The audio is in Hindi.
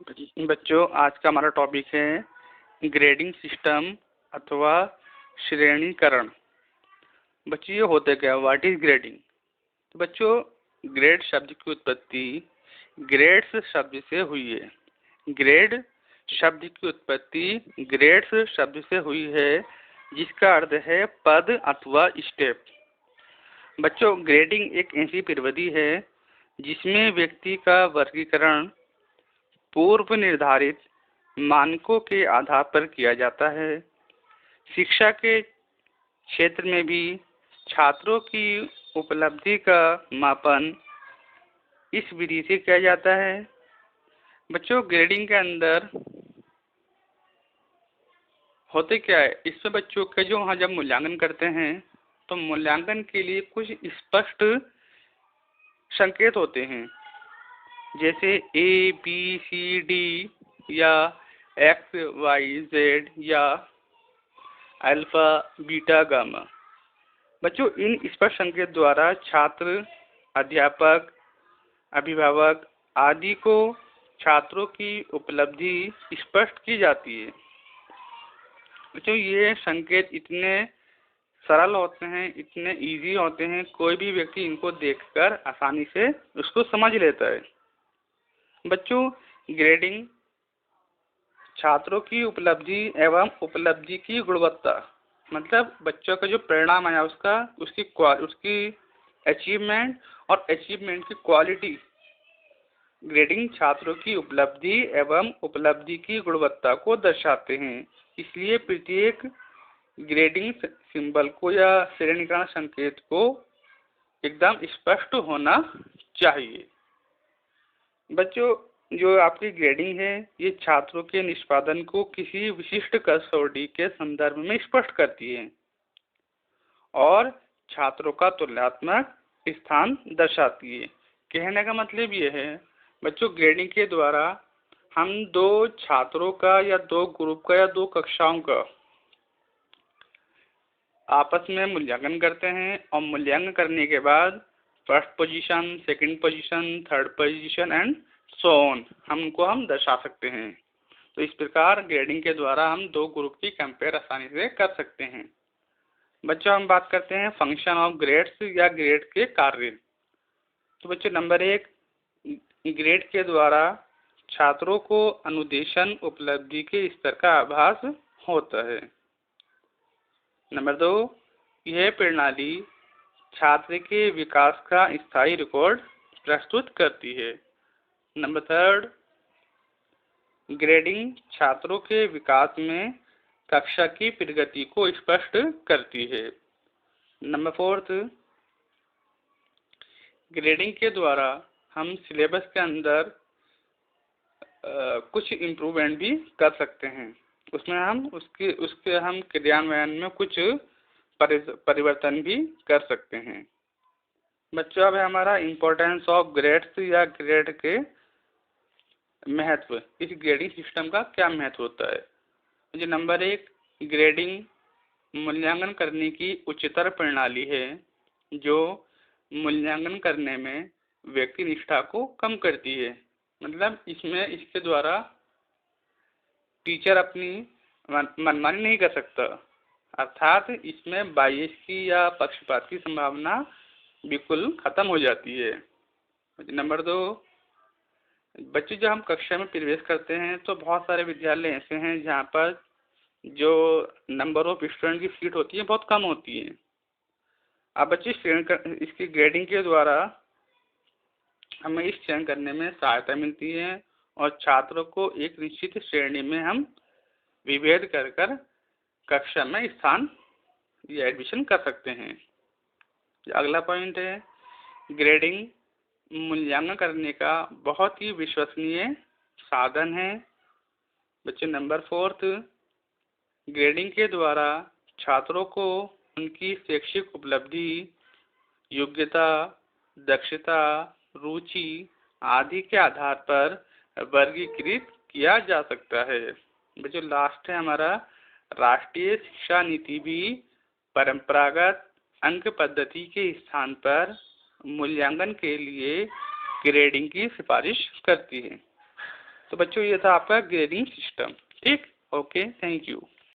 बच्चों, आज का हमारा टॉपिक है ग्रेडिंग सिस्टम अथवा श्रेणीकरण। बच्चों, ये होता क्या, व्हाट इज ग्रेडिंग? तो बच्चों, ग्रेड शब्द की उत्पत्ति ग्रेड्स शब्द से हुई है। ग्रेड शब्द की उत्पत्ति ग्रेड्स शब्द से हुई है, जिसका अर्थ है पद अथवा स्टेप। बच्चों, ग्रेडिंग एक ऐसी प्रविधि है जिसमें व्यक्ति का वर्गीकरण पूर्व निर्धारित मानकों के आधार पर किया जाता है। शिक्षा के क्षेत्र में भी छात्रों की उपलब्धि का मापन इस विधि से किया जाता है। बच्चों, ग्रेडिंग के अंदर होते क्या है, इसमें बच्चों के जो वहाँ जब मूल्यांकन करते हैं तो मूल्यांकन के लिए कुछ स्पष्ट संकेत होते हैं, जैसे ए बी सी डी या एक्स वाई जेड या अल्फा बीटा गामा। बच्चों, इन स्पष्ट संकेत द्वारा छात्र, अध्यापक, अभिभावक आदि को छात्रों की उपलब्धि स्पष्ट की जाती है। बच्चों, ये संकेत इतने सरल होते हैं, इतने इजी होते हैं, कोई भी व्यक्ति इनको देखकर आसानी से उसको समझ लेता है। बच्चों, ग्रेडिंग छात्रों की उपलब्धि एवं उपलब्धि की गुणवत्ता, मतलब बच्चों का जो परिणाम आया उसकी अचीवमेंट और अचीवमेंट की क्वालिटी। ग्रेडिंग छात्रों की उपलब्धि एवं उपलब्धि की गुणवत्ता को दर्शाते हैं। इसलिए प्रत्येक ग्रेडिंग सिंबल को या श्रेणीकरण संकेत को एकदम स्पष्ट होना चाहिए। बच्चों, जो आपकी ग्रेडिंग है ये छात्रों के निष्पादन को किसी विशिष्ट कसौटी के संदर्भ में स्पष्ट करती है और छात्रों का तुलनात्मक स्थान दर्शाती है। कहने का मतलब ये है बच्चों, ग्रेडिंग के द्वारा हम दो छात्रों का या दो ग्रुप का या दो कक्षाओं का आपस में मूल्यांकन करते हैं और मूल्यांकन करने के बाद first position, second position, third position and so on हम दर्शा सकते हैं। तो इस प्रकार ग्रेडिंग के द्वारा हम दो ग्रुप की कंपेयर आसानी से कर सकते हैं। बच्चों, हम बात करते हैं फंक्शन ऑफ ग्रेड्स या ग्रेड के कार्य। तो बच्चों, नंबर 1, ग्रेड के द्वारा छात्रों को अनुदेशन उपलब्धि के स्तर का आभास होता है। नंबर 2, यह प्रणाली छात्र के विकास का स्थायी रिकॉर्ड प्रस्तुत करती है। नंबर 3, ग्रेडिंग छात्रों के विकास में कक्षा की प्रगति को स्पष्ट करती है। नंबर 4, ग्रेडिंग के द्वारा हम सिलेबस के अंदर कुछ इम्प्रूवमेंट भी कर सकते हैं। उसमें हम उसके हम क्रियान्वयन में कुछ परिवर्तन भी कर सकते हैं। बच्चों, अब है हमारा इम्पोर्टेंस ऑफ ग्रेड्स या ग्रेड के महत्व। इस ग्रेडिंग सिस्टम का क्या महत्व होता है? जो नंबर 1, ग्रेडिंग मूल्यांकन करने की उच्चतर प्रणाली है जो मूल्यांकन करने में व्यक्ति निष्ठा को कम करती है। मतलब इसके द्वारा टीचर अपनी मनमानी नहीं कर सकता, अर्थात इसमें बायस की या पक्षपात की संभावना बिल्कुल खत्म हो जाती है। नंबर 2, बच्चे जब हम कक्षा में प्रवेश करते हैं तो बहुत सारे विद्यालय ऐसे हैं जहाँ पर जो नंबर ऑफ स्टूडेंट की सीट होती है बहुत कम होती है। अब बच्चे इसकी ग्रेडिंग के द्वारा हमें इस चयन करने में सहायता मिलती है और छात्रों को एक निश्चित श्रेणी में हम विभेद कर कक्षा में स्थान या एडमिशन कर सकते हैं। अगला पॉइंट है, ग्रेडिंग मूल्यांकन करने का बहुत ही विश्वसनीय साधन है। बच्चे, नंबर 4, ग्रेडिंग के द्वारा छात्रों को उनकी शैक्षिक उपलब्धि, योग्यता, दक्षता, रुचि आदि के आधार पर वर्गीकृत किया जा सकता है। जो लास्ट है हमारा, राष्ट्रीय शिक्षा नीति भी परंपरागत अंक पद्धति के स्थान पर मूल्यांकन के लिए ग्रेडिंग की सिफारिश करती है। तो बच्चों ये था आपका ग्रेडिंग सिस्टम। ठीक, ओके, थैंक यू।